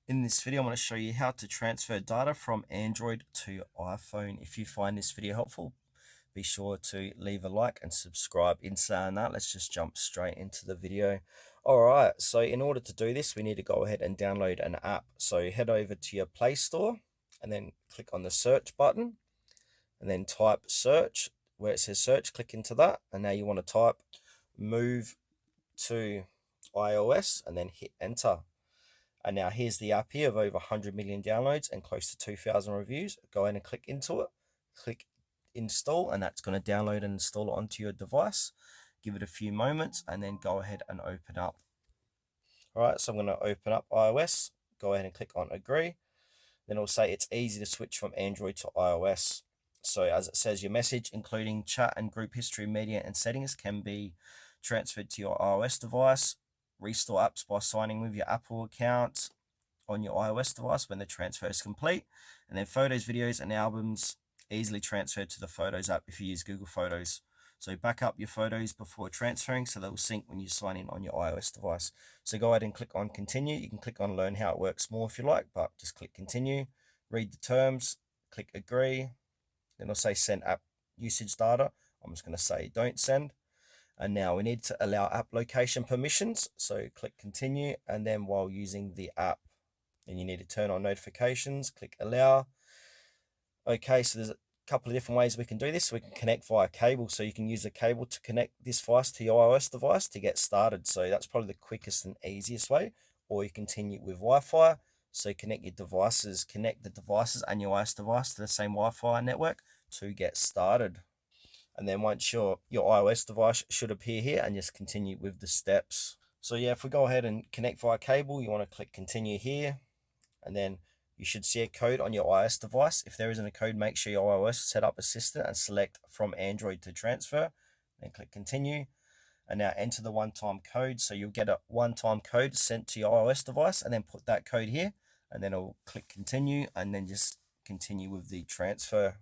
In this video, I'm going to show you how to transfer data from Android to iPhone. If you find this video helpful, be sure to leave a like and subscribe. In saying that, let's just jump straight into the video. All right, so in order to do this, we need to go ahead and download an app. So head over to your Play Store and then click on the search button and then type search. Where it says search, click into that. And now you want to type move to iOS and then hit enter. And now here's the app here of over 100 million downloads and close to 2,000 reviews. Go ahead and click into it, click install, and that's going to download and install it onto your device. Give it a few moments and then go ahead and open up. All right, so I'm going to open up iOS, go ahead and click on agree. Then it'll say it's easy to switch from Android to iOS. So as it says, your message, including chat and group history, media, and settings, can be transferred to your iOS device. Restore apps by signing with your Apple account on your iOS device when the transfer is complete. And then photos, videos, and albums easily transferred to the Photos app if you use Google Photos. So back up your photos before transferring so they'll sync when you sign in on your iOS device. So go ahead and click on continue. You can click on learn how it works more if you like, but just click continue, read the terms, click agree. Then I'll say send app usage data. I'm just going to say don't send. And now we need to allow app location permissions. So click continue, and then while using the app, then you need to turn on notifications, click allow. Okay, so there's a couple of different ways we can do this. We can connect via cable. So you can use a cable to connect this device to your iOS device to get started. So that's probably the quickest and easiest way. Or you continue with Wi-Fi. So connect the devices and your iOS device to the same Wi-Fi network to get started. And then once your iOS device should appear here, and just continue with the steps. So yeah, if we go ahead and connect via cable, you want to click continue here, and then you should see a code on your iOS device. If there isn't a code, make sure your iOS setup assistant and select from Android to transfer, then click continue. And now enter the one-time code. So you'll get a one-time code sent to your iOS device, and then put that code here, and then it'll click continue, and then just continue with the transfer.